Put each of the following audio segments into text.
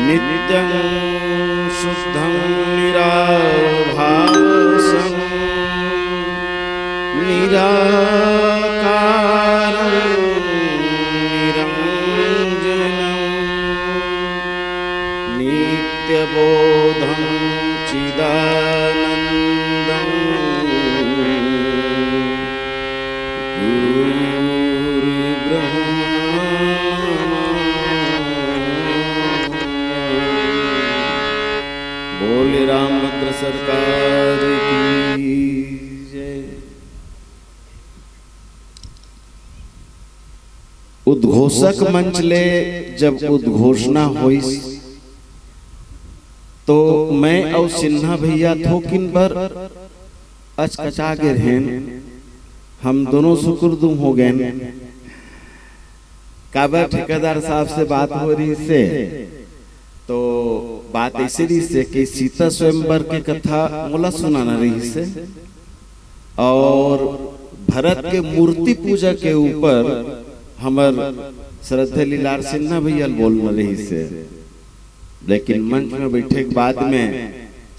नित्यं शुद्धं निराभासं निराकारं निरञ्जनं नित्यबोधं चिदानन्दं सरकार की जय। उद्घोषक मंच ले जब उद्घोषणा हुई तो मैं और सिन्हा भैया थोकिन पर अचकचा गे रहें, हम दोनों सुकुर्दुम हो गए। काबर ठेकेदार साहब से बात हो रही से, तो बात ऐसी रही से कि सीता स्वयंवर की कथा मोला सुनाना रही से और भरत के मूर्ति पूजा के ऊपर हमर श्रद्धे लीलार सिन्हा भैया बोल रही से। लेकिन मंच में बैठे के बाद में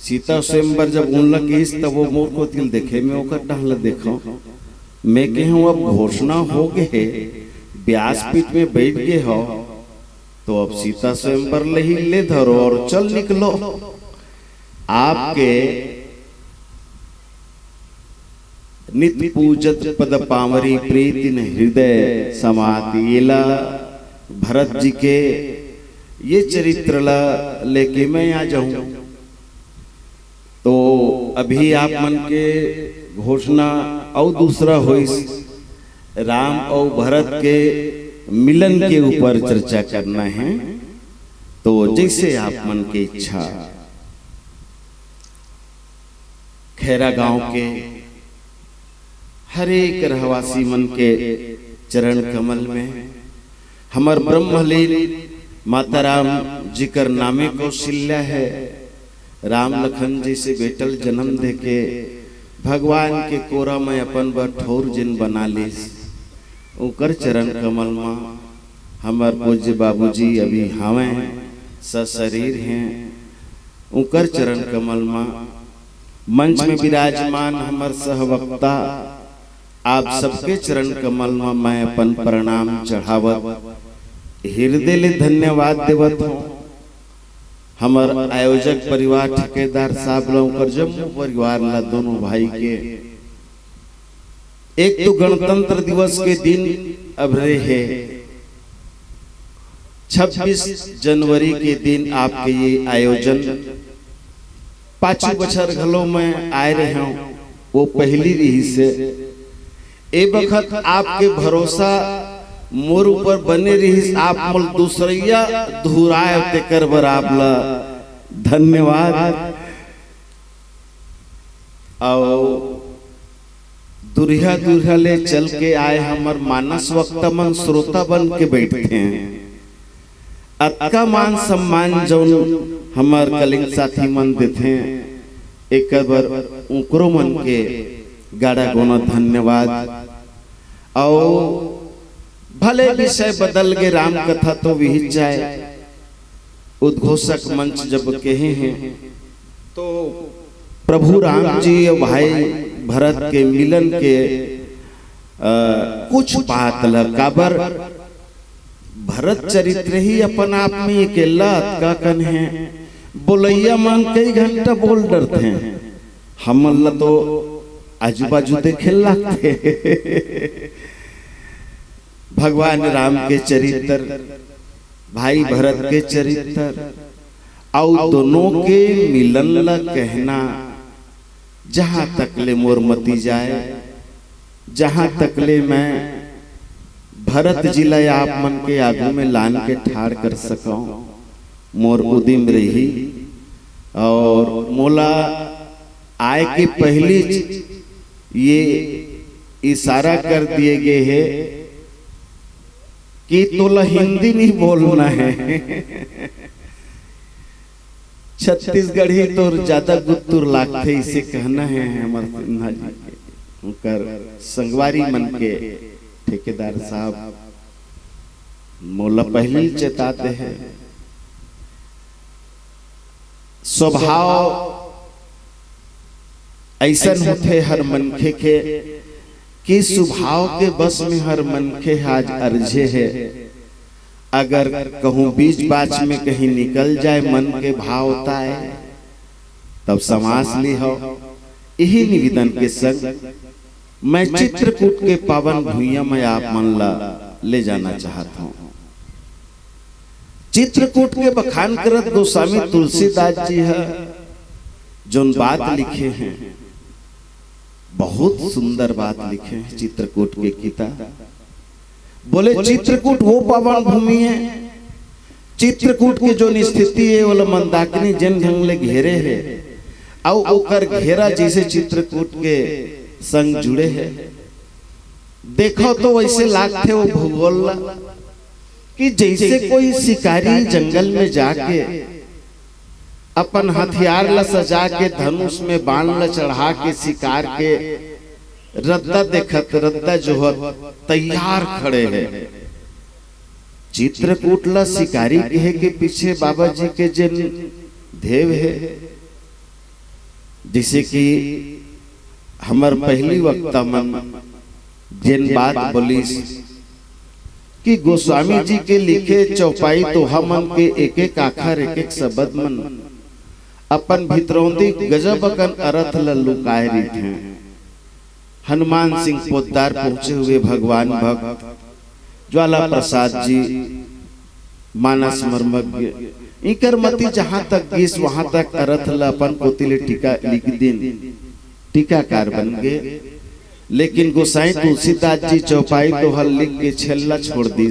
सीता स्वयंवर जब उनलक तब वो मोर को तिल देखे मैं ओकर टहल देखो, मैं कहूँ अब घोषणा हो गए, व्यासपीठ में बैठ गए हो तो अब सीता स्वयंवर ले धरो और चल निकलो। आपके नित्य पूजत पद पावरी प्रीति न हृदय समातिला भरत जी के ये चरित्र लेके मैं आ जाऊं। तो अभी आप मन के घोषणा और दूसरा हुई राम और भरत के मिलन के ऊपर चर्चा करना है, तो जैसे आप मन की इच्छा। खैरा गांव के हरेक रहवासी मन के चरण कमल में हमर ब्रह्मलीन माता राम जी कर नामे कौशल्या है। राम लखन जी से बेटल जन्म दे के भगवान के कोरा में अपन बर ठौर जिन बना ली, उकर चरण कमल में हमर पूज्य बाबूजी अभी हवे सशरीर हैं, उकर चरण कमल में मंच में विराजमान हमर सहवक्ता आप सबके चरण कमल में मैं अपन प्रणाम चढ़ावत हृदय ले धन्यवाद देवत हूँ। हमर आयोजक परिवार ठेकेदार साहब लोग जम्मू परिवार ला दोनों भाई के एक तो गणतंत्र दिवस के दिन अब रहे है 26 जनवरी के दिन आपके ये आयोजन 5 बछर घलों में आए रहे हूं, वो पहली रही से ए वक्त आपके भरोसा मोर ऊपर बने रही, आप मोल दूसरिया धुराए तेकर बर आपला धन्यवाद। और दुरिया दुरिया ले चल के आए हमर मानस वक्ता मन श्रोता बन के बैठे हैं। अतका मान सम्मान जौन हमर कलिंग साथी मन देते एक बार उकरो मन के गाड़ा गोना धन्यवाद। और भले विषय बदल गए राम कथा तो विहित जाए, उद्घोषक मंच जब कहे हैं तो प्रभु राम जी भाई भरत के मिलन के कुछ बात काबर भरत चरित्र ही अपन आप में अकेला अतका कन है। बोलैया मन कई घंटा बोल डरते हैं, हम तो आजू बाजू देखे लगते भगवान राम के चरित्र भाई भरत के चरित्र और दोनों के मिलन ला कहना जहां तक ले मोर मती जाए, जहां तक ले मैं भरत जिला आप मन के आगू में लान के ठाड़ कर सकूं, मोर उदिम रही। और मोला आय के पहली ये इशारा कर दिए गए है कि तोला हिंदी नहीं बोलना है, छत्तीसगढ़ी तो ज्यादा गुत्तुर लागते इसे कहना है। हमारे सिन्हा जी के उनकर संगवारी मन के ठेकेदार साहब मोला पहले चेताते हैं। स्वभाव ऐसा होते हर मनखे के कि स्वभाव के बस में हर मनखे आज अर्जे है। अगर कहूं बीच बाच में कहीं निकल जाए मन के भाव होता है तब समास ली हो। यही निवेदन के संग मैं चित्रकूट के पावन भूइया में आप मन ला ले जाना चाहता हूं। चित्रकूट के बखान करत गोस्वामी तुलसीदास जी है जो बात लिखे हैं बहुत सुंदर बात लिखे हैं चित्रकूट के किताब। बोले चित्रकूट वो पावन भूमि है, चित्रकूट के जो स्थिति है वो मंदाकिनी जन ढंगले घेरे है और ओकर घेरा जैसे चित्रकूट के संग जुड़े है। देखो तो वैसे लागते वो भूगोल कि जैसे कोई शिकारी जंगल में जाके अपन हथियार ला सजा के धनुष में बाण ला चढ़ा के शिकार के रद्दा देखत, रद्दा जोहत तैयार खड़े हैं। चित्रकूट ला शिकारी कहे के पीछे बाबा जी के जिन देव है, जैसे कि हमार पहली वक्ता मन जिन बात बोली कि गोस्वामी जी के लिखे चौपाई तो हमन के एक एक आखर एक एक शब्द मन अपन भितरौंदी गजब अकन अर्थ लुकाए रही हैं। हनुमान सिंह पोद्दार पहुंचे हुए भगवान भक्त ज्वाला प्रसाद जी मानस मर्मज्ञ इकर मती जहां तक गीस वहां तक अर्थ ला अपन पोतिले टीका लिख दिन टीकाकार बन गए। लेकिन गोसाई तुलसीदास जी चौपाई तो हल लिख के छेल्ला छोड़ दी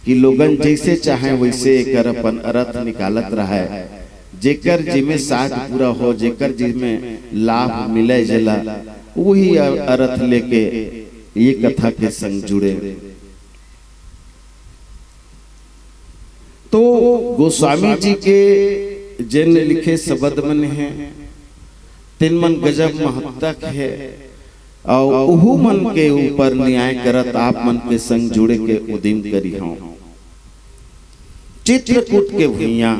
कि लोगन जैसे चाहे वैसे एकर अपन अर्थ निकालत रहा है। जेकर जिमे साथ पूरा हो, जेकर जिमे लाभ मिले जला वही अर्थ लेके ये कथा के संग जुड़े। तो गोस्वामी जी के जिन लिखे शब्द मन है तिन मन गजब महत्तक है और उहु मन के ऊपर न्याय करत आप मन के संग जुड़े के उद्यम करी हूं। चित्रकूट के भुइया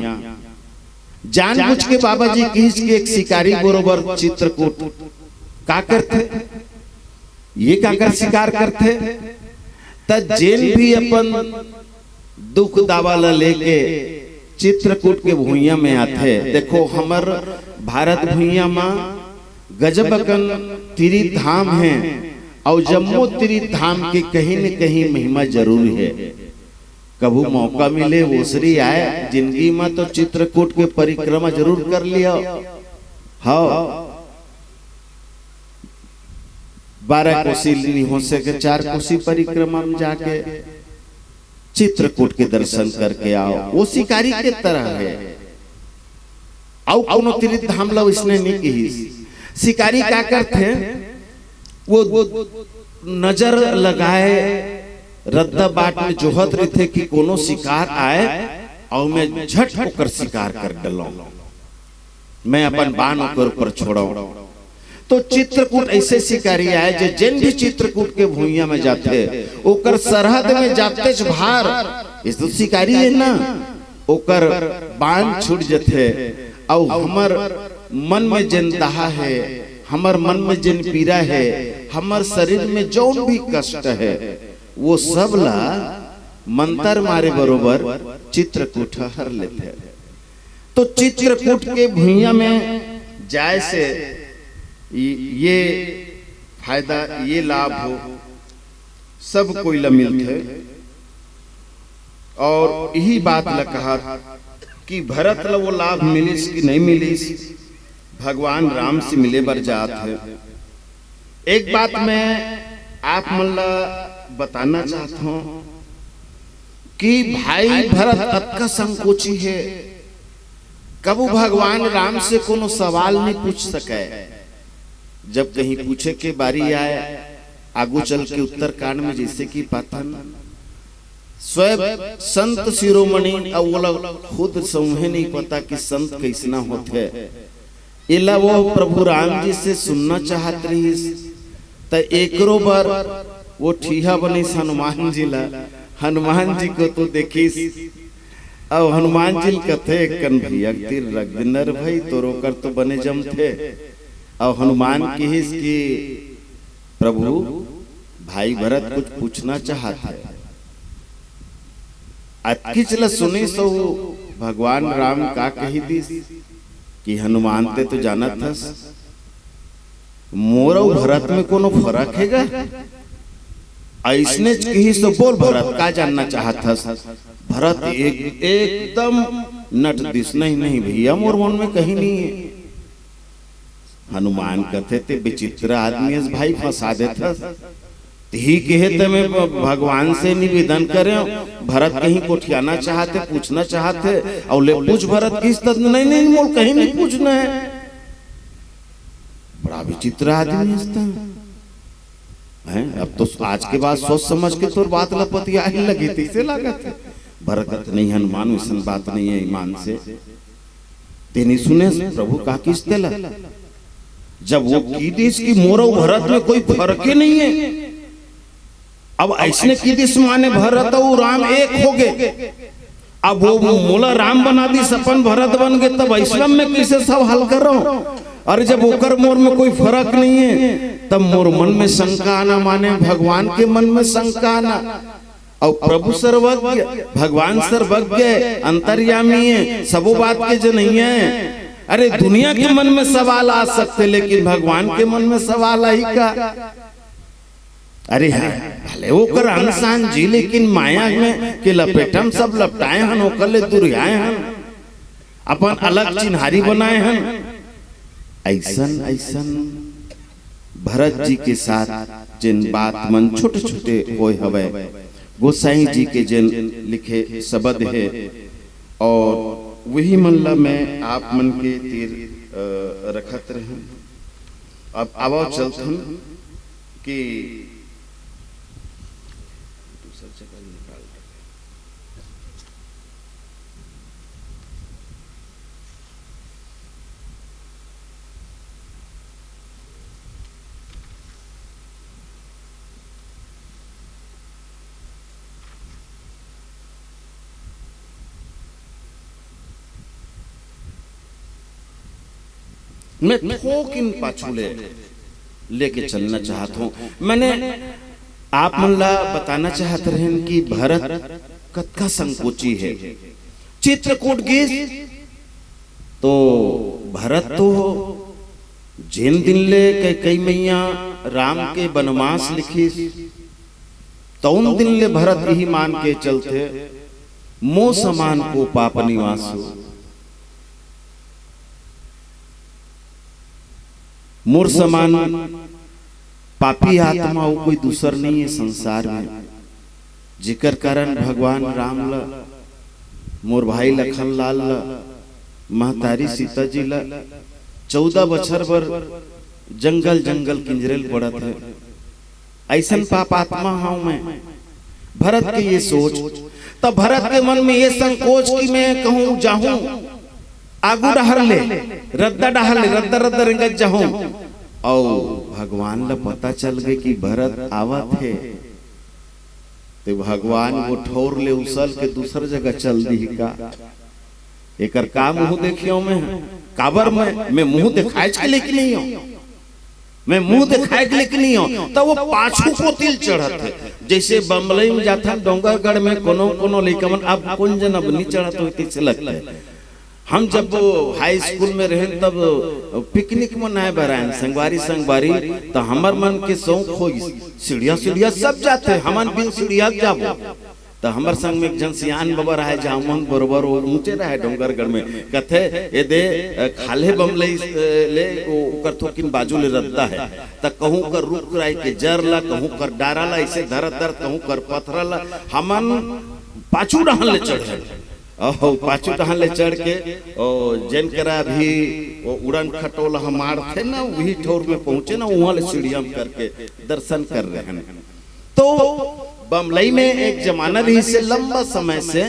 जानबूझ के बाबा जी खींच के एक शिकारी बरोबर चित्रकूट का करते, ये का कर शिकार करते त जेन भी अपन दुख दावाला लेके चित्रकूट के भुइया में आते। देखो हमर भारत भुइया में गजबकन तीर्थ धाम है और जम्मू तीर्थ धाम की कहीं न कहीं महिमा जरूर है। कभी मौका मिले ओसरी आए जिंदगी में तो चित्रकूट के परिक्रमा जरूर कर लिया। हाँ 12 कोसी नहीं हो सके 4 कोसी परिक्रमा में जाके चित्रकूट के दर्शन करके आओ। वो शिकारी के तरह है और कोनो तीर्थ धाम ला इसने नहीं की। शिकारी क्या करते वो नजर लगाए रद्दा बाट में जोहत रही थे कि कोनो शिकार आए और मैं झट होकर शिकार कर डलो, मैं अपन बाण ओकर ऊपर छोड़ो। तो चित्रकूट ऐसे शिकारी आए जो जिन भी चित्रकूट के भुइया में जाते ओकर सरहद में जाते भार इस तो शिकारी है ना, ओकर बाण छूट जाते और हमर मन में जिन दहा है, हमर मन में जिन पीड़ा है, हमर शरीर में जो भी कष्ट है वो सब ला मंत्र मारे बरोबर चित्रकूट हर लेते हैं। तो चित्रकूट के भुइया में जाए से ये फायदा ये लाभ हो सब कोई ला मिलते और यही बात ला कहा कि भरत ला वो लाभ मिलिस कि नहीं मिलिस, भगवान राम से मिले बर जात है। एक बात मैं आप मन ला बताना चाहता हूं कि भाई भरत अतका संकोची है, कबू भगवान राम से कोनो सवाल नहीं पूछ सके। जब कहीं पूछे के बारी आए आगू चल के उत्तर कांड में जैसे कि पातन स्वयं संत शिरोमणि खुद समूह नहीं पता कि संत कैसना होते इला वो प्रभु राम जी से सुनना चाहत रही त एकरो बार वो ठीहा बनी हनुमान जी ला। हनुमान जी को तो देखिस और हनुमान जी कथे कन भैया तीर रख दिनर भाई तो रोकर तो बने जम थे और हनुमान कहिस कि प्रभु भाई भरत कुछ पूछना चाहता है। अतकिचला सुनी सो भगवान राम का कही दिस कि हनुमान ते तो जाना था मोर और भरत में कोनो फर्क हैगा। ऐसने कही तो बोल भरत का जानना चाहता। भरत एकदम नट दिस नहीं भैया मोर मन में कहीं नहीं है। हनुमान कथे ते विचित्र आदमी है भाई, फंसा देता ही कहते मैं भगवान से निवेदन करे। भरत कहीं कोठियाना चाहते, पूछना चाहते, और ले पूछ भरत किस तरह, नहीं नहीं मोल कहीं नहीं पूछना है। बड़ा विचित्र आदमी है। अब तो आज के बाद सोच समझ के तो बात लपती आई लगी थी से लागत है। भरत नहीं हनुमान वैसन बात नहीं है ईमान से तेनी सुने प्रभु का किस तेला, जब वो की देश की मोरो भरत में कोई फर्क ही नहीं है। अब ऐसने की दिस माने भरत और राम एक हो गए। अब वो मोला राम बना दी, सपन भरत बन गए, तब इस्लाम में किसे सब हल कर रहा हूं। अरे जब ओकर मोर में कोई फर्क नहीं है, तब मोर मन में शंका आना, माने भगवान के मन में शंका आना। और प्रभु सर्वज्ञ, भगवान सर्वज्ञ अंतर्यामी है, सबो बात के जो नहीं है। अरे दुनिया के मन में सवाल आ सकते, लेकिन भगवान के मन में सवाल आई का। अरे हाँ भले वो कर इंसान जी, लेकिन माया में के लपेटम सब लपटाए हन, ओकर ले दुरियाए हन, अपन अलग चिन्हारी बनाए हन। ऐसन ऐसन भरत जी के साथ जिन बात मन छोटे छोटे होए हवे, गोसाई जी के जिन लिखे शब्द है, और वही मन में आप मन के तीर रखत रहे। अब आवा चलथन कि मैं थोक इन पाछूले लेके चलना चाहता हूँ। मैंने आप मन ला बताना चाहते रहे कि भरत कतका संकोची है। चित्रकूट गेस तो भरत तो जिन दिन ले कई मैया राम के वनवास लिखी, तो उन दिन ले भरत यही मान के चलते, मोह समान को पाप निवास हो। मोर समान पापी आत्मा वो कोई दूसर नहीं है संसार में, जिकर कारण भगवान राम ला, मोर भाई लखन लाल ला, महतारी सीता जी ला 14 बछर बर जंगल जंगल किंजरेल पड़त है। ऐसन पाप आत्मा हूं मैं। भरत की ये सोच, तब भरत के मन में ये संकोच कि मैं कहूं जाऊं आगू डहर ले, रद्दा डहर ले, रद्दा रद्दा रंगत जाऊं। और भगवान ला पता चल गए कि भरत आवत है, तो भगवान वो ठोर ले उसल के दूसर जगह चल दी का। एकर का मुंह देखियो मैं, काबर मैं मुंह दिखाए के लेके नहीं हूं, मैं मुंह दिखाए के लेके नहीं हूं। तो वो पाछू को तिल चढ़त है, जैसे बम्बई में जाता डोंगरगढ़ में कोनो कोनो लेकमन अब कौन जन अब नहीं चढ़त होती से लगता है। हम जब हाई स्कूल में रहे तब पिकनिक मनाए बरान संगवारी, तो हमार मन के शौक हो सीढ़िया सीढ़िया सब जाते, हमन बिन सीढ़िया जाबो। तो हमार संग में एक जन सियान बाबा रहे, जामन बरोबर ऊंचे रहे डोंगरगढ़ में, कथे ये दे खाले बमलई ले ओकर थोकिन बाजू ले रद्दा है, त कहूं कर रुक राय के जर ला, कहूं कर डारा ला, ऐसे धर धर, कहूं कर पथरा ला, हमन पाछू डहन ले चढ़े। ओह पाछू डहन ले चढ़ के और जन करा भी वो उड़न खटोला हमार थे ना, वही ठोर में पहुंचे ना, वहां ले सीढ़ियां करके दर्शन कर रहे हैं। तो बमलई में एक जमाना रही से लंबा समय से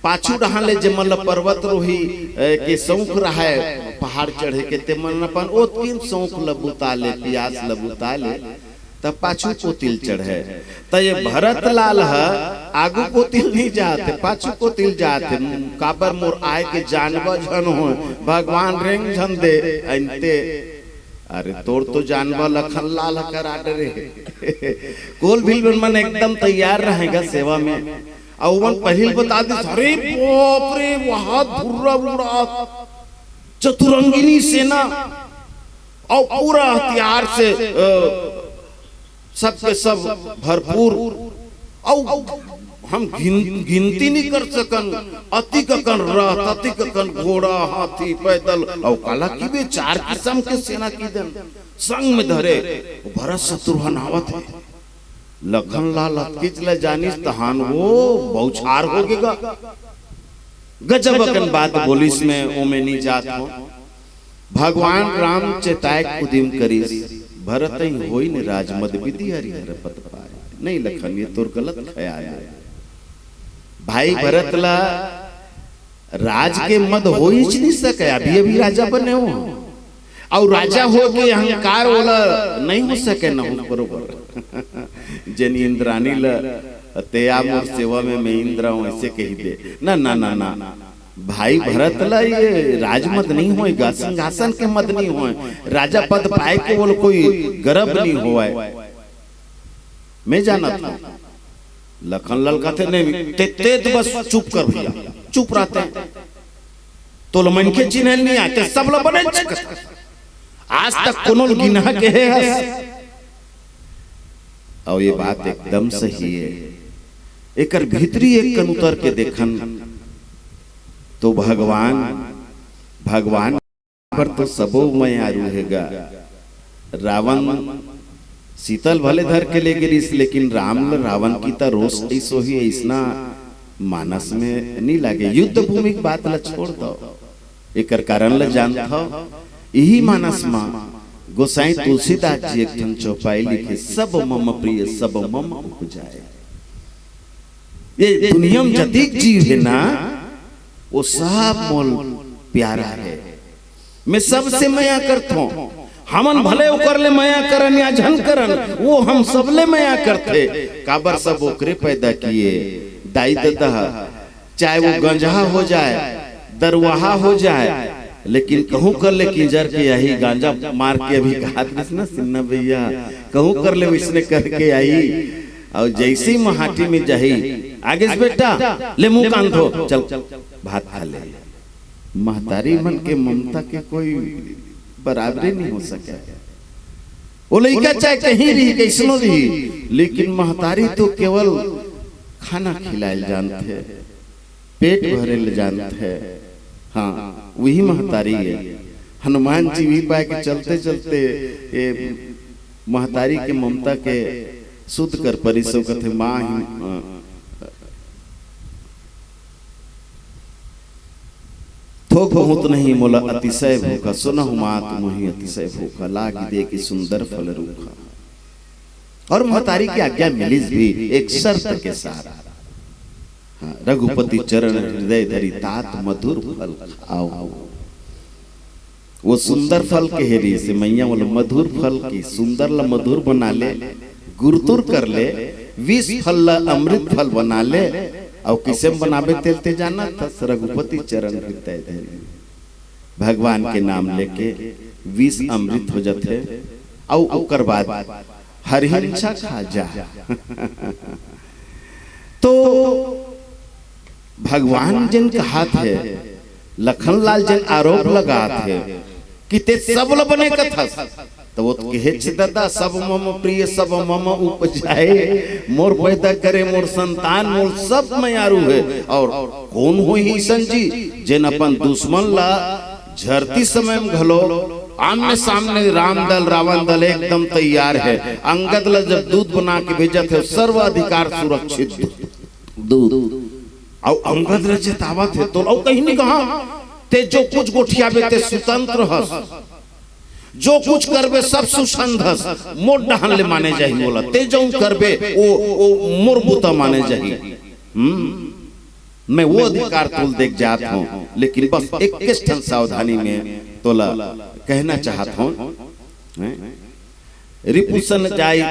पाछू डहन ले जमल पर्वत रोही के शौक रहा है, पहाड़ चढ़े के ते मन अपन ओ तीन शौक लबुता ले, प्यास लबुता ले, तब पाछू को तिल चढ़े। तो ये भरत लाल है आगू को तिल नहीं जाते, पाछू को तिल जाते, काबर मोर आए के जानवर झन हो, भगवान रेंग झन दे अंते। अरे तोर तो जानवर लखन लाल करा डरे कोल भी मन एकदम तैयार रहेगा सेवा में। और मन पहले बता दे, अरे बाप रे वहां धुर्रा उड़ा चतुरंगिनी सेना और पूरा हथियार से सबके सब भरपूर, और हम गिनती नहीं कर सकन। अति ककन रथ, अति ककन घोड़ा, हाथी, पैदल और काला की भी 4 किस्म के सेना की दन संग में धरे। भरत शत्रुघ्न आवत है, लखन लाल अतकिचले जानिस तहान वो बौछार हो गेगा। गजब अकन बात बोलिस में ओमे नहीं जात हो। भगवान राम चेताए उदिम करिस, भरत ही होई ने राजमद विधि हरिहर पद पाए। नहीं लखन, ये तोर गलत ख्याल है। भाई भरत ला राज के मद हो ही नहीं सके, अभी अभी राजा बने हो और राजा हो के अहंकार वाला नहीं हो सके ना हो। बरोबर जन इंद्रानी ला तेया मोर सेवा में मैं इंद्र हूं ऐसे कही दे ना ना ना ना। भाई भरत ला ये राजमद नहीं होएगा, सिंहासन के मद नहीं होए, राजा पद पाए के बोल कोई गर्व नहीं हुआ है। मैं जाना था लखन लाल कहते नहीं ते तो बस चुप कर भैया, चुप रहते हैं तो मन के चिन्ह नहीं आते, सब लोग बने आज तक कोनो गिना के है। और ये बात एकदम सही है। एकर भीतरी एक कन उतर के देखन तो भगवान पर तो सबो मैं आरूहेगा। रावण शीतल भले धर के ले गिरीस, लेकिन रावण की तो रोष ऐसो ही ऐसना मानस में नहीं लागे। युद्ध भूमि की बात ला छोड़ दो, एकर कारण ला जानता यही मानस मां गोसाई तुलसीदास जी एक ठन चौपाई लिखे, सब मम प्रिय सब मम उपजाए। ये दुनिया में जतिक जीव है ना वो सब मोल प्यारा है। मैं सबसे माया करता हूं, हमन भले कर ले माया करन या झन करन, वो हम सब ले माया करते। काबर सब ओकरे पैदा किए दाई दादा, चाहे वो गंजहा हो जाए, दरवाहा हो जाए, लेकिन कहूं कर ले किंजर के यही गांजा मार के अभी कहा ना सिन्ना भैया, कहूं कर ले इसने करके आई और जैसी महाटी में जाही आगे से बेटा ले मुंह कान धो, चल भात खा ले। महतारी मन के ममता के कोई बराबरी नहीं हो सके। वो लड़का चाहे कहीं रही कैसनो रही, लेकिन महतारी तो केवल खाना खिलाए जानते, पेट भरे जानते। हाँ वही महतारी है। हनुमान जी भी पाए के चलते चलते महतारी के ममता के शुद्ध कर परिसो कथे माँ ही थोक बहुत नहीं मोला अतिशय भूखा, सुनहु मात मोहि अतिशय भूखा, लागी दे की सुंदर फल रूखा। और महतारी की आज्ञा मिलिस भी एक शर्त के साथ, हाँ, रघुपति चरण हृदय धरी तात मधुर फल खाओ। वो सुंदर फल के हेरी से मैया बोले मधुर फल की सुंदर ला मधुर बना ले, गुरतुर कर ले, 20 फल ला अमृत फल बना ले। और किसे बनावे तेलते जाना था, रघुपति चरण हृदय धरी भगवान के नाम लेके 20 अमृत हो जाते और ओकर बाद हरिहंसा खा जा। तो भगवान जिन कहा थे, लखन लाल जिन आरोप लगा थे कि ते सब ल बने कथा, तो वो कहे दादा सब मम प्रिय सब मम उपजाए, मोर पैदा करे मोर संतान मोर सब में आरू है। और कौन हो ही संजी जिन अपन दुश्मन ला झरती समय में घलो आमने सामने राम दल रावण दल एकदम तैयार है। अंगद ला जब दूध बना के भेजा थे सर्वाधिकार सुरक्षित दूध, और अंगद ला चेतावत है तो कहीं नहीं कहा ते जो कुछ गोठिया बेते स्वतंत्र हस, जो कुछ करबे सब सुसंधस, मोर डहन ले माने जाही बोला, ते जो करबे ओ मोर बुता माने जाही। मैं वो अधिकार तुल देख जात हूँ, लेकिन बस एक ठन सावधानी में तोला कहना चाहत हूँ। रिपुसन जाई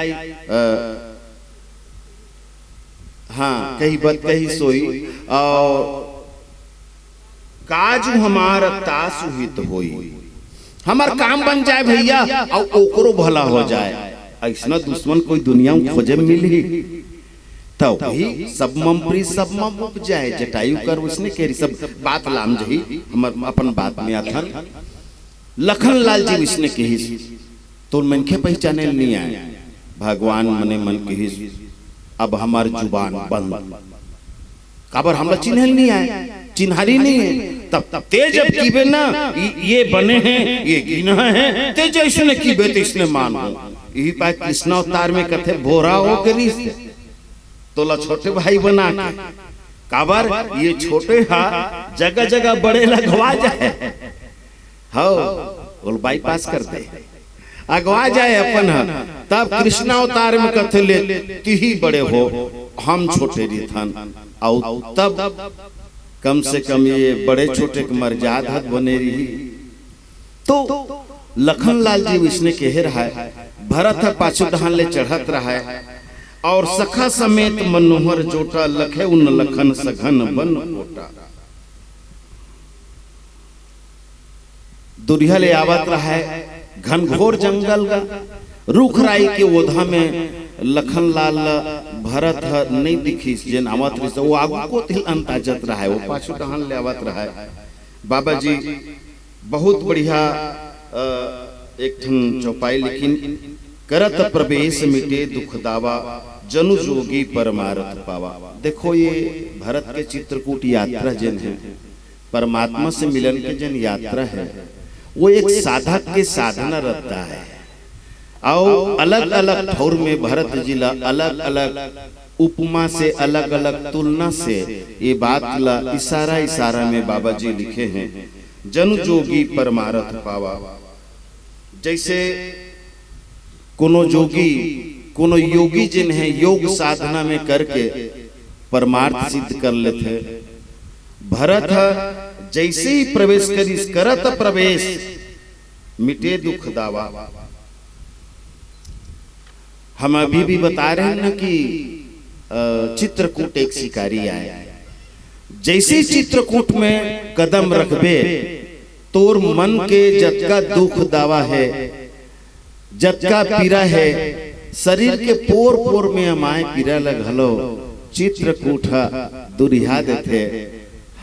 हाँ कही बात कही सोई, और काजू हमारा तासु हित होई, हमार काम बन जाए भैया और ओकरो भला हो जाए। ऐसा दुश्मन कोई दुनिया में खोजे मिली तो भी सब मम प्रिय सब मम उपजाए। जटायु कर उसने केरी सब बात लाम जही हमर अपन बात में आथन। लखन लाल जी उसने कही तो मन के पहचाने नहीं आए। भगवान मने मन कही अब हमार जुबान बंद, काबर हमला चिन्हल नहीं आए, चिन्हारी नहीं है। तब ते जब कीबे ना ये बने हैं, ये गिना है, ते जैसने कीबे तो इसने मान हो। यही पाए कृष्ण अवतार में कथे भोरा हो करी तोला छोटे भाई बना के, काबर ये छोटे हा जगह जगह बड़े लगवा जाए, हाँ बोल बाईपास कर दे, अगवा जाए अपन हा। तब कृष्ण अवतार में कथे ले ही बड़े हो, हम छोटे रिथन, और तब कम से कम ये बड़े छोटे के मर्यादा बने रही। तो लखन लाल जी विष्णु कह रहा है, भरत पाछू दहान ले चढ़त रहा है, और सखा समेत मनोहर जोटा, लखे उन लखन सघन बन कोटा। दुरिया ले आवत रहा है घनघोर जंगल का, रुख राई के ओधा में लखन लाल भरत नहीं दिखी, जेन आवत रही वो आगू को तिल अंताजत रहा है, वो पाछू दहान ले आवत रहा है। बाबा जी बहुत बढ़िया एक चौपाई लिखिन, करत प्रवेश मिटे दुख दावा, जनु जोगी परमारथ पावा। देखो ये भरत के चित्रकूट यात्रा जन है, परमात्मा से मिलन के जन यात्रा है, वो एक साधक के साधना रहता है। और अलग अलग ठौर में भरत जिला अलग अलग उपमा से, अलग अलग तुलना से ये बात ला इशारा इशारा में बाबा जी लिखे हैं, जनु जोगी परमारथ पावा। जैसे कोनो जोगी, कोनो योगी जिन है योग साधना में करके परमार्थ सिद्ध कर लेते, भरत जैसे ही प्रवेश करी, करत प्रवेश मिटे दुख दावा। हम अभी भी बता रहे हैं ना कि चित्रकूट एक शिकारी आया, जैसे चित्रकूट में कदम रखबे तोर मन के जतका दुख दावा है, जतका पीरा है, शरीर के पोर पोर में हमारे पीरा लगलो, चित्रकूट दुरिहा देते,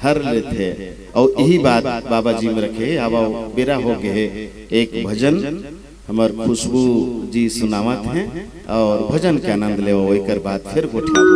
हर लेते। और यही बात बाबा जी में रखे। अब बेरा हो गए, एक भजन हमार खुशबू जी सुनावत हैं, और भजन के आनंद ले एक बाद फिर गोठा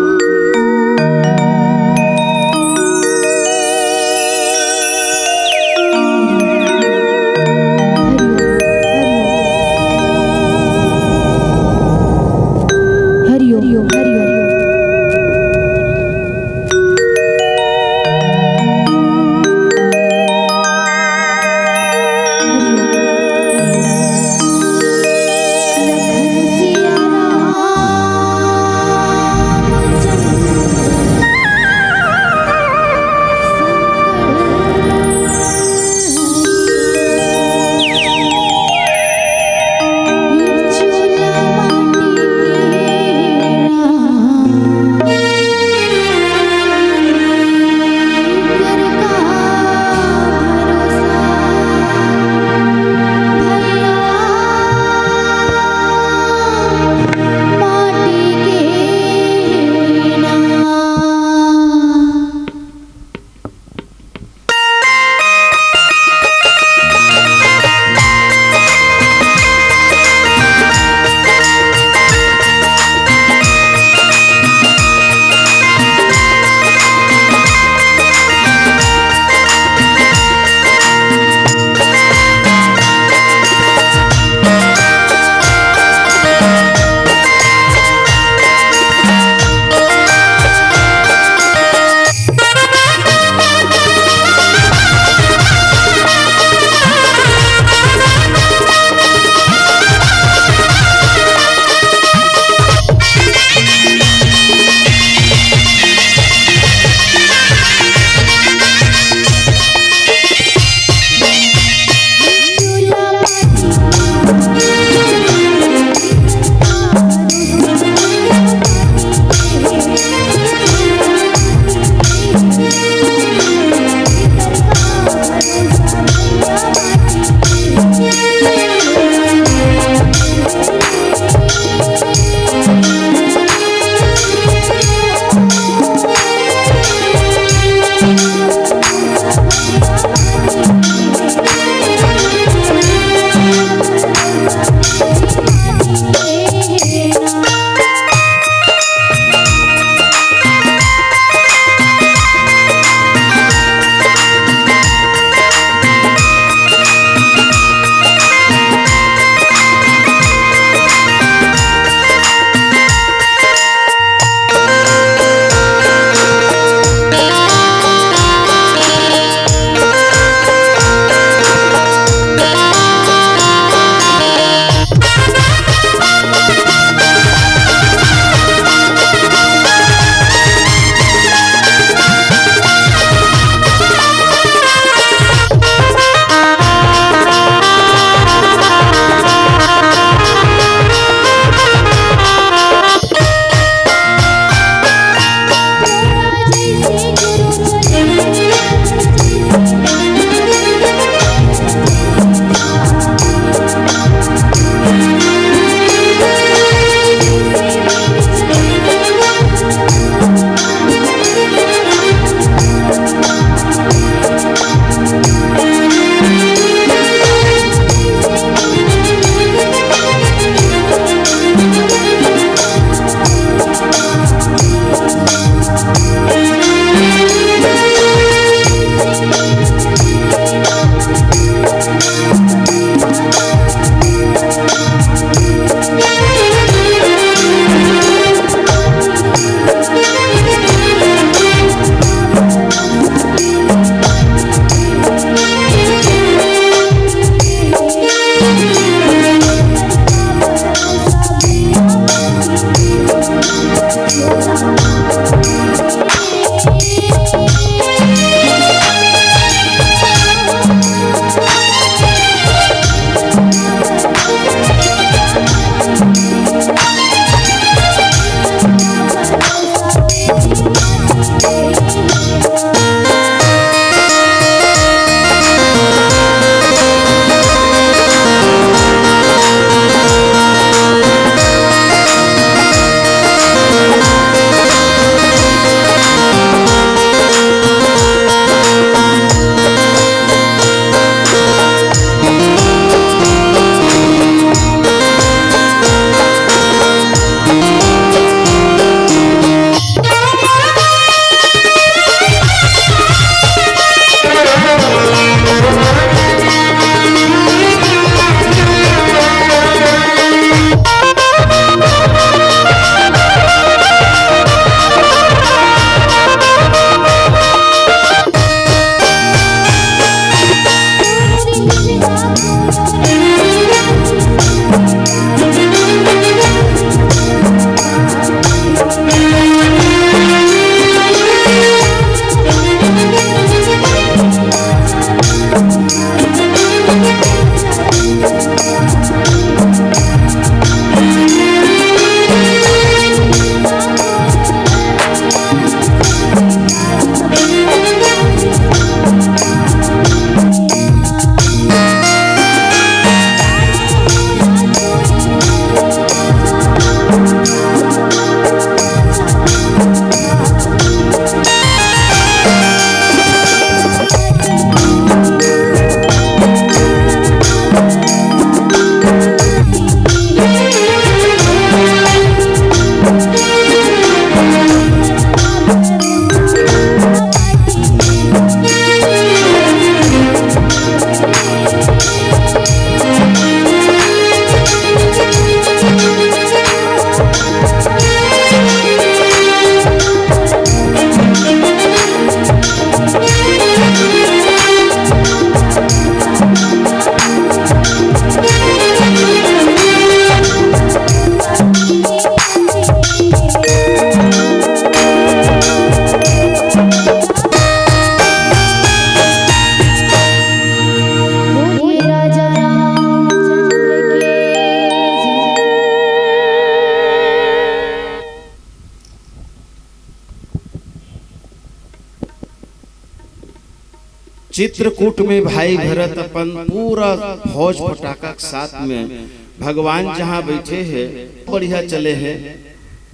चित्रकूट में भाई भरत अपन पूरा फौज पटाखा के साथ में भगवान जहाँ बैठे हैं बढ़िया चले हैं।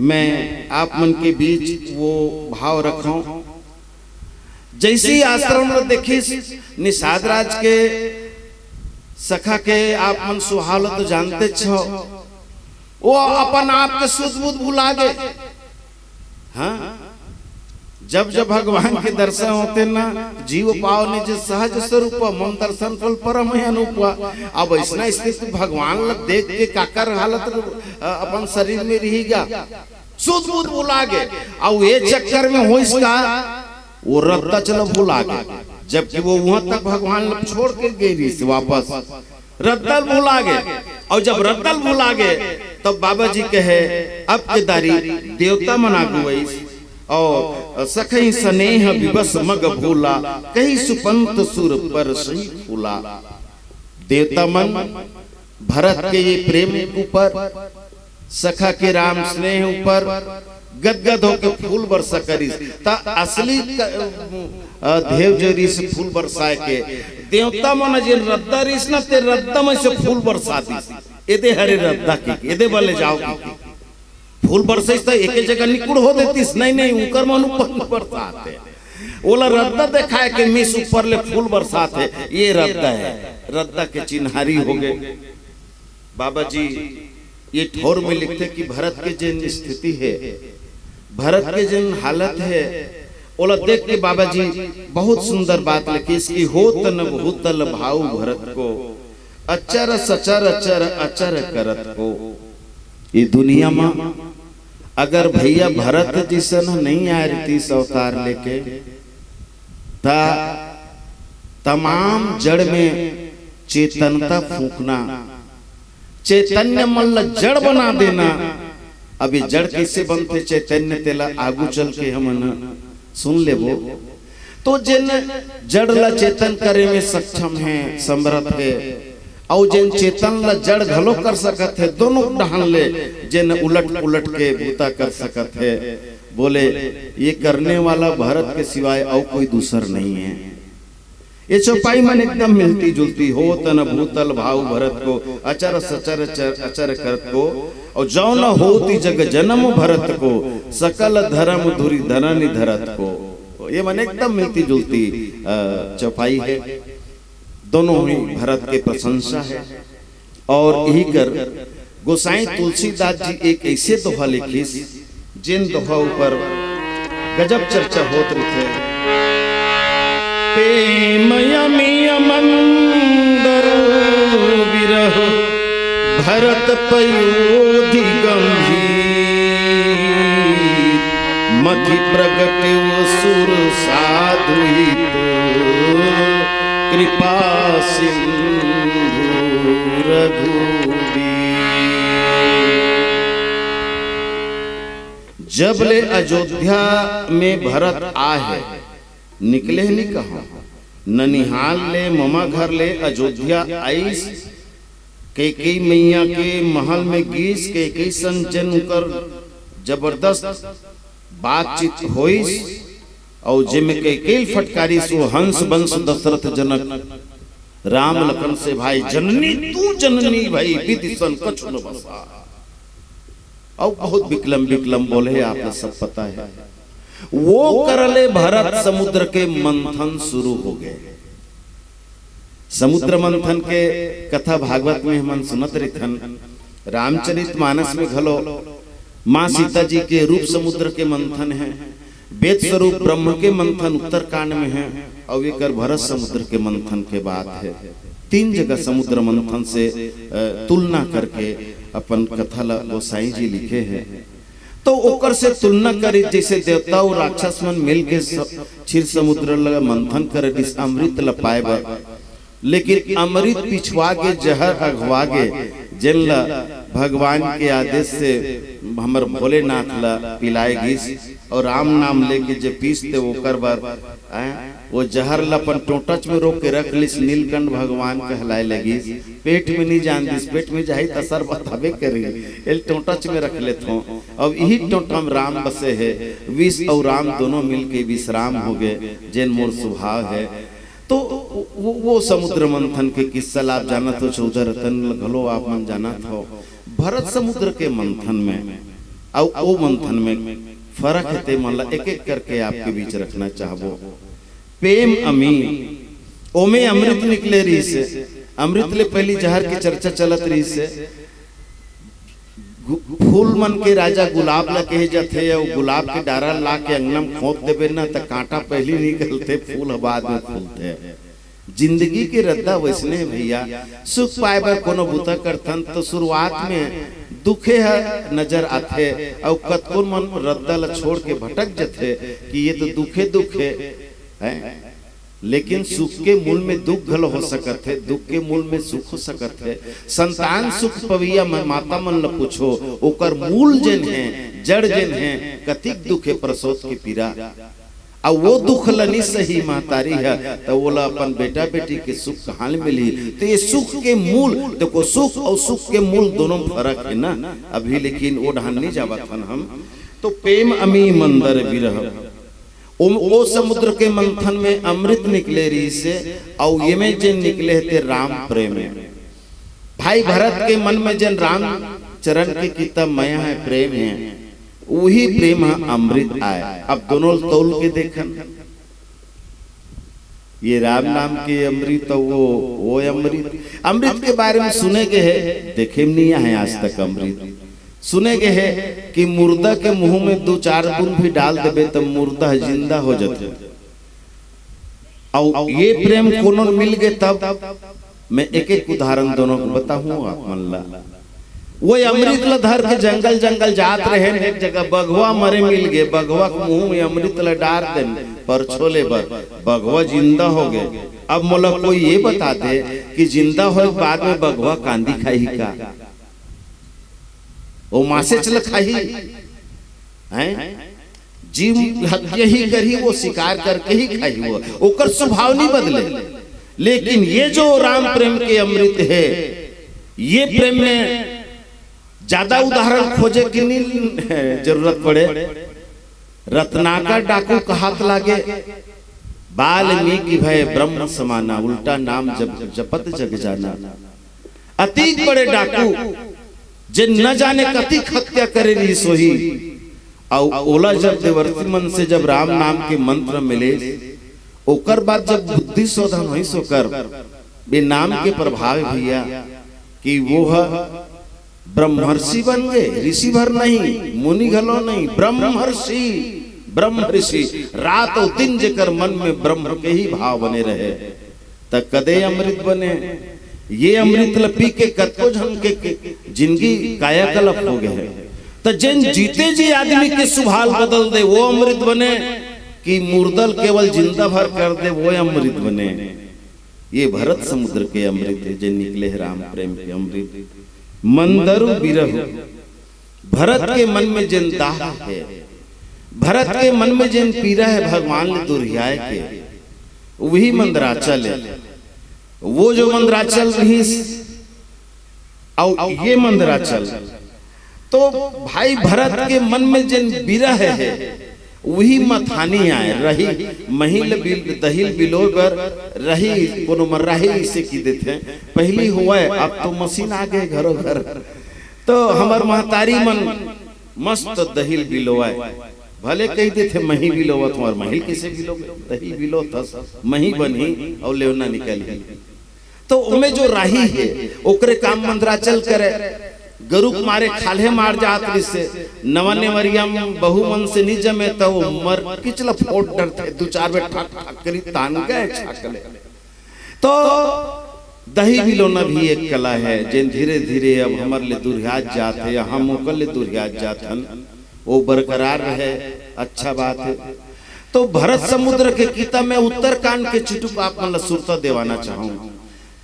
मैं आप मन के बीच वो भाव रखूं। जैसे ही आश्रम में देखी निषाद राज के सखा के आप मन सुहाल तो जानते छो, वो अपन आप के सुध बुध भुला गए। हाँ, जब जब भगवान के दर्शन होते ना जीव पाव निज सहज स्वरूप मन दर्शन फल परम अनूप। अब ऐसा स्थिति भगवान लग देख के काकर हालत अपन शरीर में रहेगा, सुध बुध भुला गए। और ये चक्कर में हो इसका वो रद्दा चलो भुला गए, जबकि वो वहां तक भगवान छोड़ के गई से वापस रद्दल भुला गए। और जब रद्दल भुला गए तब तो बाबा जी कहे अब के दारी देवता मना गुई और सखई स्नेह विवश मग भूला कहीं सुपंत सुर पर सही फूला। देवता मन भरत के ये प्रेम ऊपर सखा के राम स्नेह ऊपर गदगद होकर फूल बरसा करी। ता असली देव जरी से फूल बरसाए के देवता मन जे रद्दा रिस न ते रद्दा में से फूल बरसा दी। एदे हरे रद्दा की एदे वाले जाओ की फूल बरसाइस तो एक जगह निकुड़ हो देतीस। नहीं उकर मन ऊपर बरसाते ओला रद्दा दिखाए के मिस ऊपर ले फूल बरसाते। ये रद्दा है, रद्दा के चिन्हारी हो गए। बाबा जी ये ठोर में लिखते कि भरत के जिन स्थिति है, भरत के जिन हालत है, ओला देख के बाबा जी बहुत सुंदर बात लिखी। इसकी हो तन भूतल भाव भरत को अचर सचर अचर अचर करत को। ये दुनिया में अगर भैया भरत जिसन नहीं आ रही अवतार लेके ता तमाम जड़ में चेतनता फूकना, चैतन्य मल्ल जड़ बना देना। अभी जड़ कैसे बनते चैतन्य तेला आगू चल के हम सुन ले वो तो जिन जड़ ला चेतन करे में सक्षम है समर्थ है और जिन चेतन ला जड़ घलो कर सकत है दोनों डहान ले जिन उलट उलट के बूता कर सकत है। बोले ये करने वाला भरत के सिवाय और कोई दूसर नहीं है। ये चौपाई मन एकदम मिलती जुलती हो तन भूतल भाव भरत को अचर सचर अचर करत को। और जौ न होती जग जन्म भरत को सकल धर्म धुरी धननि धरत को। ये मन एकदम मिलती जुलती चौपाई है। दोनों ही भरत के प्रशंसा है। और यही कर गोसाई तुलसीदास जी एक ऐसे दोहा लिखी जिन दोहा ऊपर गजब चर्चा होत रहे। मंदर विरह भरत पयोधि गंभीर मधि प्रगट सुर साधुहित कृपा सिंधु रघुबीर। जब ले अयोध्या में भरत आए निकले नहीं कहा ननिहाल ले ममा घर ले अयोध्या आईस कई मैया के महल में गीस कई संजन कर जबरदस्त बातचीत होइस। और जिम के कई फटकारी सो हंस बंश दशरथ जनक राम लखन से भाई जननी तू जननी भाई विदिशन कछु न बसा। और बहुत विकलम बोले आपने सब पता है। वो करले भरत समुद्र के मंथन शुरू हो गए। समुद्र मंथन के कथा भागवत में हम सुनत रिथन। रामचरितमानस में घलो माँ सीता जी के रूप समुद्र के मंथन है। वेद स्वरूप ब्रह्म के मंथन उत्तर कांड में है। और ये कर भरत समुद्र के मंथन के बात है। 3 जगह समुद्र मंथन से तुलना करके अपन कथा गोसाई जी लिखे हैं। तो ओकर से तुलना करी जैसे देवता और राक्षस मन मिल के क्षीर समुद्र लगा मंथन करे जिस अमृत लपाए बा। लेकिन अमृत पिछवा के जहर अगवा के जिन ला भगवान के आदेश से हमर भोलेनाथ ला पिलाए गीस। और राम नाम लेके जे पीसते वो कर बार वो जहर ला अपन टोटच में रोक के रख लिस। नीलकंठ भगवान कहलाए लगी पेट में नहीं जान दिस, पेट में जाही तसर बताबे करी एल टोटच में रख लेत हो। अब यही टोटा में राम बसे है। विष और राम दोनों मिलके विश्राम हो गए जिन मोर स्वभाव है। तो वो समुद्र मंथन के किस्सा आप जाना तो 14 रतन घलो आप मन जाना हो। भरत समुद्र के मंथन में और वो मंथन में फर्क है, ते मतलब एक एक करके आपके बीच रखना चाहबो। प्रेम अमी ओमे अमृत निकले रही से, अमृत ले पहली जहर की चर्चा चलत रही से। फूल मन के राजा गुलाब ला कहे जाते, और गुलाब के डारा ला के अंगना में खोद देवे ना तो कांटा पहली निकलते, फूल बाद में फूलते। जिंदगी के रद्दा वैसने भैया, सुख पाए बर कोनो बुता करथन तो शुरुआत में दुखे है नजर आते, और कतको मन रद्दा ला छोड़ के भटक जाते कि ये तो दुखे दुखे है। लेकिन सुख के मूल में दुख घल हो सकत है, दुख के मूल में सुख हो सकत है। संतान सुख पविया माता मन ल पूछो, ओकर मूल जन है, जड़ जन है, कतिक दुख है प्रसोत के पीरा। और वो दुख लनी सही महतारी है, तो वो ला अपन बेटा बेटी के सुख कहाँ मिली। तो ये सुख के मूल देखो, सुख और सुख के मूल दोनों फर्क है ना अभी, लेकिन वो ढान नहीं जावा था हम। तो प्रेम अमी मंदर विरह, वो समुद्र के मंथन में अमृत निकले रही से, और ये में जिन निकले थे राम प्रेम। भाई भरत के मन में जिन राम चरण के किताब मया है, प्रेम है, वही प्रेम अमृत आए। अब दोनों तौल के देखन, ये राम नाम के अमृत, वो अमृत। अमृत के बारे में सुने के है, देखे नहीं है आज तक अमृत। सुने के है कि मुर्दा के मुंह में 2-4 बूंद भी डाल देवे तो मुर्दा जिंदा हो जाते। और ये प्रेम कोनो मिल गए तब, मैं एक एक उदाहरण दोनों को बताऊंगा। मल्ला वो अमृत ला धर के जंगल जंगल जात रहे, एक जगह बघवा मरे मिल गए, बघवा के मुंह में अमृत ला डाल दे पर छोले बर, बघवा जिंदा हो गए। अब मोला कोई ये बता दे कि जिंदा हो बाद में बघवा कांदी खाई का, वो मासे चल खाही हैं, जीव हत्या ही करी, वो शिकार करके ही खाई, वो ओकर स्वभाव नहीं बदले। लेकिन ये जो राम प्रेम के अमृत है, ये प्रेम में ज्यादा उदाहरण खोजे की नहीं जरूरत पड़े। रत्नाकर डाकू का हाथ लागे, वाल्मीकि भय ब्रह्म समाना, उल्टा नाम जब जपत जग जाना। अति बड़े डाकू जे न जाने कति हत्या करे रही सोही, और ओला जब देवर्षि मन से जब राम नाम के मंत्र मिले, ओकर बाद जब बुद्धि शोधन हुई सोकर बे नाम के प्रभाव भैया कि वो ब्रह्मर्षि बन गए, ऋषि भर नहीं, मुनि घलो नहीं, ब्रह्मर्षि, ब्रह्म ऋषि। रात और दिन जेकर मन में ब्रह्म के ही भाव बने रहे, तब कदे अमृत बने। ये अमृत लपी के कतको जन के जिंदगी कायाकल्प हो गए। तो जिन जीते जी आदमी के सुभाव बदल दे, वो अमृत बने, कि मुर्दल केवल जिंदा भर कर दे, वो अमृत बने। ये भरत समुद्र के अमृत है, जो निकले है राम प्रेम के अमृत। मंदरु बिरह, भरत के मन में जिन दाह है, भरत के मन में जिन पीरा है, भगवान ने दुर्याय के, वही मंदराचल है। वो जो मंदराचल रही और ये मंदराचल, तो भाई भरत के मन में जिन विरह है, वही मथानी आए रही, महिल दहिल बिलोबर रही, कोनो मर्राही से की देते पहली हुआ है। अब तो मशीन आ गए घरों घर, तो हमार महतारी मन मस्त दहिल बिलोवाए, भले कही देते मही बिलोवा, तुम्हार महिल किसे बिलो, दही बिलो तस मही बनी और लेवना निकली। तो उमें जो राही है, ओकरे काम मंदराचल करे, गरुक मारे खाले मार जात से, नवने मरियम बहु मन से नहीं जमे, तो मर किचला फोट डरते, 2-4 बेर ठाक ठाक करी तान गए छाकले। तो दही बिलोना भी एक कला है, जिन धीरे धीरे अब हमारे लिए दुर्यात जात है, या हम ओकर ले दुर्यात जात हन, वो बरकरार रहे, अच्छा बात है। तो भरत समुद्र के किताब में उत्तरकांड के चिटुक आप मन सुरता देवाना चाहूँ।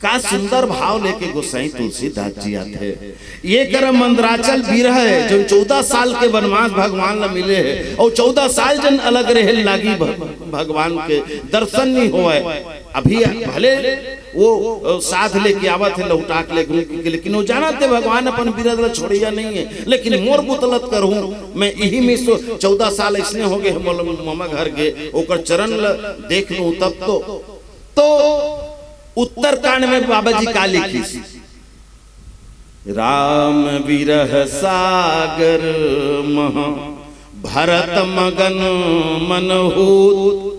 का सुंदर भाव लेके गोसाई तुलसीदास जी आते हैं। ये कर मंदराचल बिरह है, जो 14 साल के वनवास भगवान ला मिले है, और 14 साल जन अलग रहे लागी, भगवान के दर्शन नहीं हुआ है। अभी भले वो साथ लेके आवत है, लौटा के, लेकिन वो जाना थे भगवान अपन बिरह छोड़िया नहीं है। लेकिन मोर बुतलत करूं मैं, यही में 14 साल इसने हो गए ममा घर के, ओकर चरण देख लूं, तब तो तो उत्तरकांड में बाबा जी का लिखी, राम विरह सागर महा भरत मगन मन होत,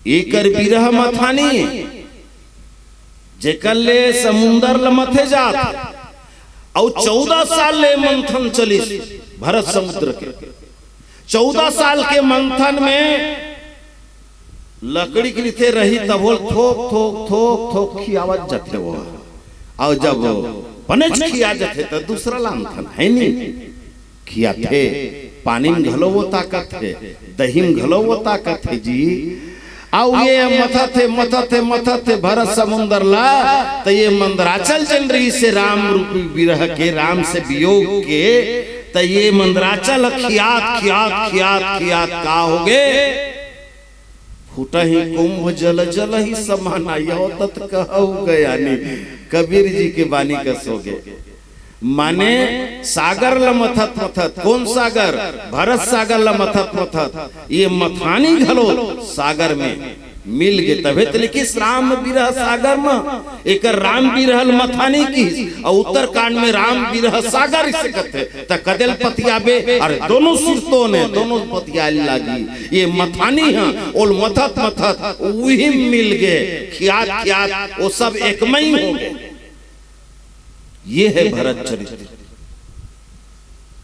एकर विरह मथानी जेकर ले समुंदर ल मथे जात और 14 साल ले मंथन चली भरत समुद्र के। 14 साल के मंथन में लकड़ी के लिए रही तब थोक थोक थोक थोक खियावत जाते वो, और जब पनच खिया जाते तो दूसरा मंथन है नहीं खिया थे, पानी में घलो वो ताकत है, दही में घलो वो ताकत है जी। आओ ये मथा थे भरत समुंदर ला, तो ये मंदराचल चल रही से राम रूपी विरह के, राम से वियोग के, तो ये मंदराचल खियात खियात खियात खियात का हो गए, फूटा ही कुंभ जल जल ही समाना यो तत् कहु गया नहीं, कबीर जी के बानी कस हो गए। माने सागर ल मथत मथत, कौन सागर? भरत सागर ल मथत मथत, ये मथानी घलो सागर में मिल गए, तबे तो लिखी राम विरह सागर में, एक राम विरह मथानी की, और उत्तरकांड में राम विरह सागर इसे कहते त कदेल पतियाबे, अरे दोनों सिरतों ने दोनों पतिया लगी, ये मथानी है और मथत मथत वही मिल गए, खियात खियात वो सब एक मई हो गए। ये है भरत चरित्र।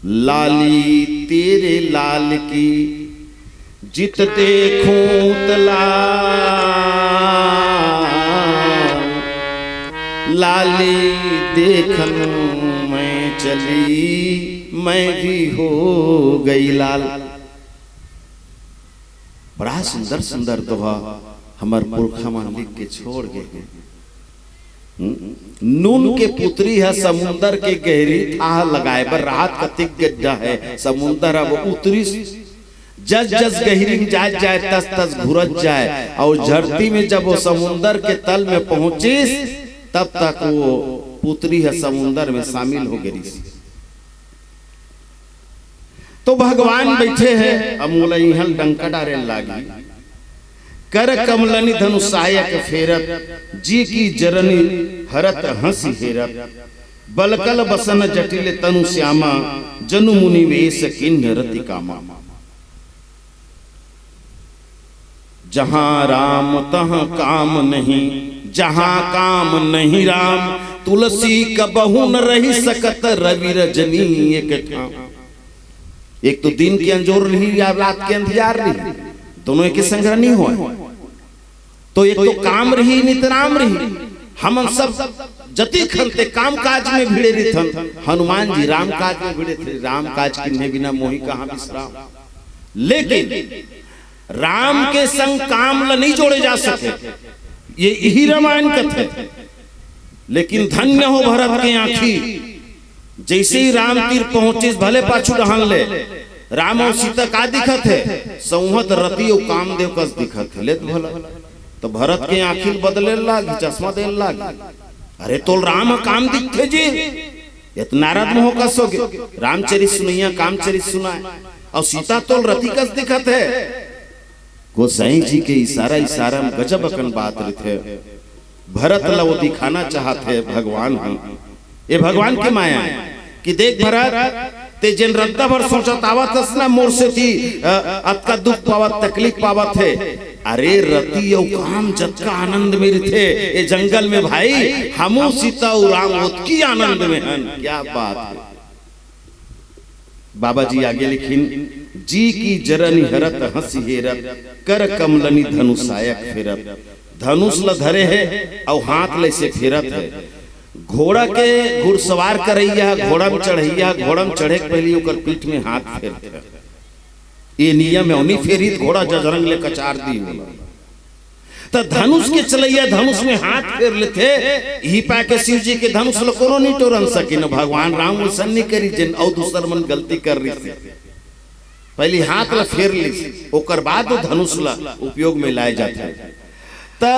लाली तेरे लाल की जित देखूं तला, लाली देखन मैं चली मैं भी हो गई लाल। बड़ा सुंदर सुंदर दोहा हमार पुरखा मान लिख के छोड़ गए। नून के पुत्री है समुंदर के गहरी थाह लगाए बर, रात कतिक गड्ढा है समुंदर अब उतरी, जस जस गहरी में जाए जाए तस तस घुरत जाए, और धरती में जब वो समुंदर के तल में पहुंची तब तक वो पुत्री है समुंदर में शामिल हो गई। तो भगवान बैठे हैं, अमूल इहल डंका डारे लागी, कर कमलनी धनुषायक फेरत, जी की जरनी हरत हंसी हेरत, बलकल बसन जटिल तनु श्यामा, जनु मुनि वेश किन्ह रति कामा। जहां राम तहां काम नहीं, जहां काम नहीं राम, तुलसी कबहू न रही सकत रवि रजनी एक ठाम। एक तो दिन की अंजोर रही या रात के अंधियार रही, दोनों एक संग्रह नहीं हुआ। तो एक तो काम रही नितराम रही, हम सब जति खनते काम काज में भिड़े रहथन। हनुमान जी राम काज में भिड़े थे, राम काज किन्हे बिना मोहि कहां विश्राम। लेकिन राम के संग काम ल नहीं जोड़े जा सके, ये यही रामायण कथे। लेकिन धन्य हो भरत के आंखी, जैसे ही राम तीर पहुंचे भले पाछू रहन ले, राम और सीता का दिखत है, संहत रति और कामदेव कस दिखत है, ले तो भला। तो भरत के आंखिल बदले लागी, चश्मा देन लागी, अरे तो राम काम दिखते जी, ये नारद मोह कस हो गए, रामचरित सुनैया कामचरित सुनाए, और सीता तो रति कस दिखत है। गोसाई जी के इशारा इशारा में गजब अकन बात रहते, भरत ला वो दिखाना चाहते है भगवान हम, ये भगवान की माया है कि देख भरत ते जिन रद्दा भर सोचत आवत ना मोर से थी अतका दुख पावत तकलीफ पावत है। अरे रति और काम जतका आनंद में थे ये जंगल में भाई, हमू सीता और राम उतकी आनंद में हन। क्या बात है। बाबा जी आगे लिखिन, जी की जरनी हरत हंसी हेरत, कर कमलनी धनुषायक फेरत। धनुष ल धरे है और हाथ ले से फेरत है। घोड़ा के घुड़सवार करैया, घोड़ा में चढ़ैया, घोड़ा में चढ़े के पहले ओकर पीठ में हाथ फेरते, ये नियम है। उन्हीं फेरी घोड़ा जजरंग ले कचार दी होला। तो धनुष के चलैया धनुष में हाथ फेर लेते, यही पाके शिव जी के धनुष ल कोनो नहीं तोड़न सके न। भगवान राम वैसा नहीं करी जिन और दूसर मन गलती कर रही थी, पहले हाथ ल फेर ली, ओकर बाद धनुष ल उपयोग में लाए जाते हैं। तो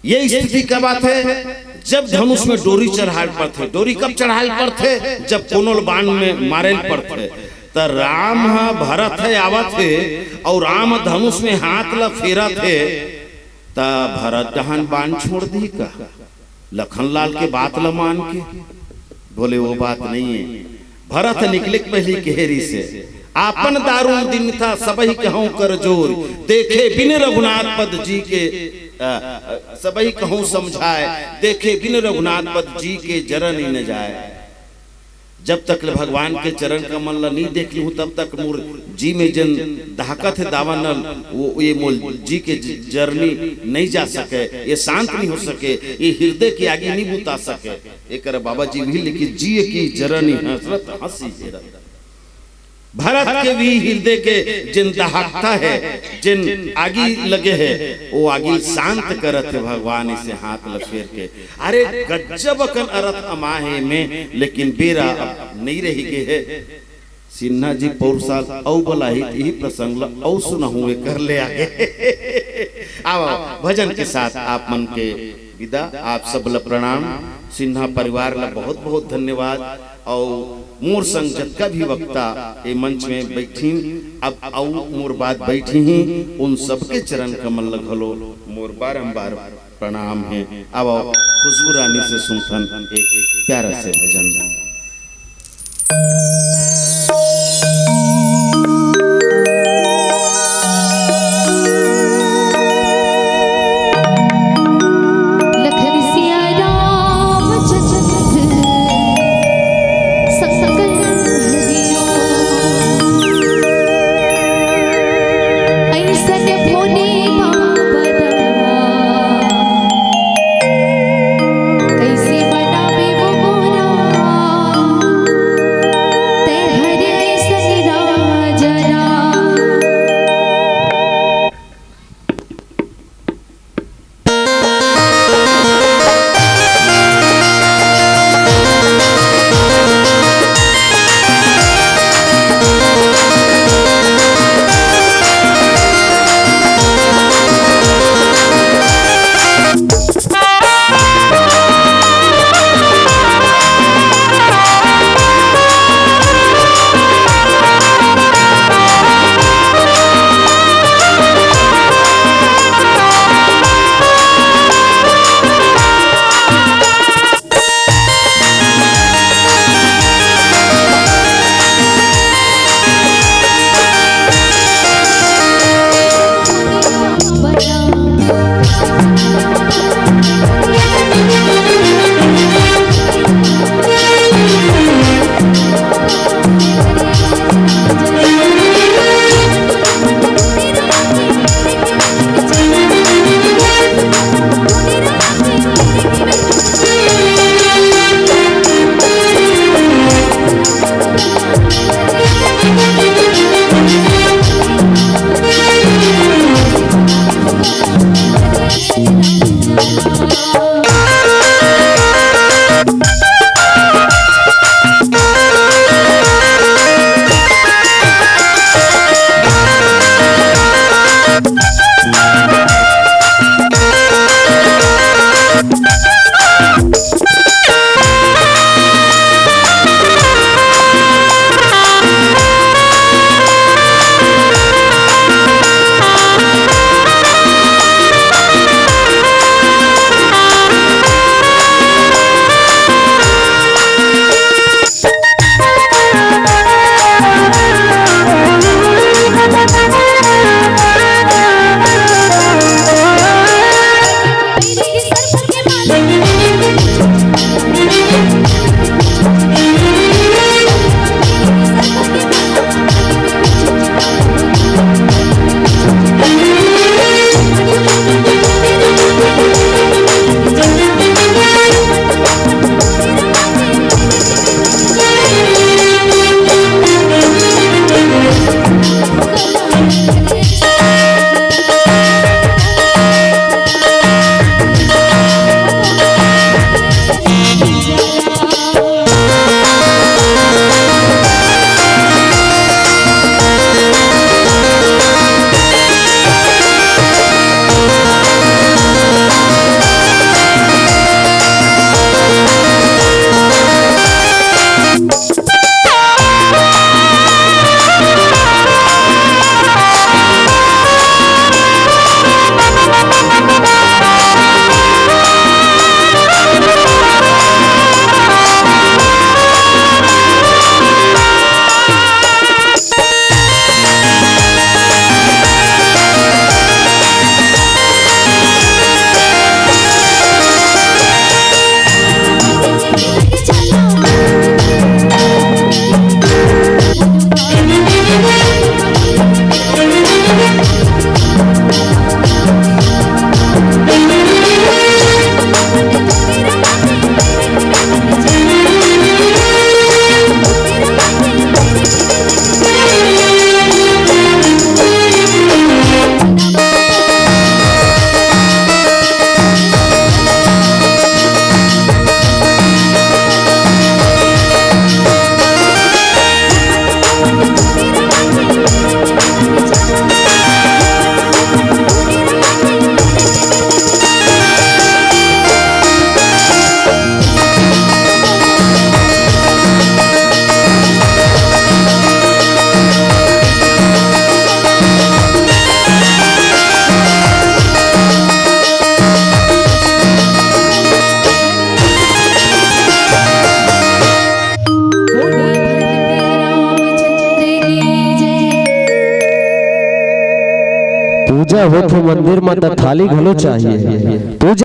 ये स्थिति का बात है जब धनुष में डोरी चढ़ाए पड़ते। डोरी कब चढ़ाए पड़ते? जब कोनो बाण में मारे पड़ते। तो राम भरत है आवत है और राम धनुष में हाथ ला फेरा थे, ता भरत जहान बाण छोड़ दी का लखनलाल के बात ल मान के। बोले वो बात नहीं है। भरत निकले पहली केहरी से, आपन दारुण दिन था सबही कहूं कर जोर, देखे बिन रघुनाथ पद जी के सबही कहूं समझाए, देखे बिन रघुनाथ पद जी के जरन ही न जाए। जब तक भगवान के चरण कमल नहीं देख लूँ तब तक मोर जी में जन दहकत है दावानल वो ये मोल जी के जर्नी नहीं जा सके, ये शांत नहीं हो सके, ये हृदय की आगे नहीं बुता सके। एक बाबा जी भी लिखी जी की जरनी हसरत हंसी हेरत। भरत के भी हृदय के जिन दहकता है, जिन आगी लगे है, वो आगी शांत करत है भगवान इसे हाथ लफेर के। अरे गजब अकन अरथ अमाहे में, लेकिन बेरा अब नहीं रही के है। सिन्हा जी पौर साल औ बलाही यही प्रसंग औ सुना हुए कर ले आगे। आओ भजन के साथ आप मन के विदा। आप सब ल प्रणाम। सिन्हा परिवार ला बहुत बहुत धन्यवाद। और मोर संग जत्का भी वक्ता ये मंच में बैठी अब औ मोर बात बैठी ही उन सबके चरण कमल लगलो मोर बारंबार प्रणाम है। अब खुशबू रानी से सुनथन एक प्यारा से भजन। कैसे बनावे वो मोरा ते हरे पूजा होथे मंदिर में त थाली घलो चाहिए। पूजा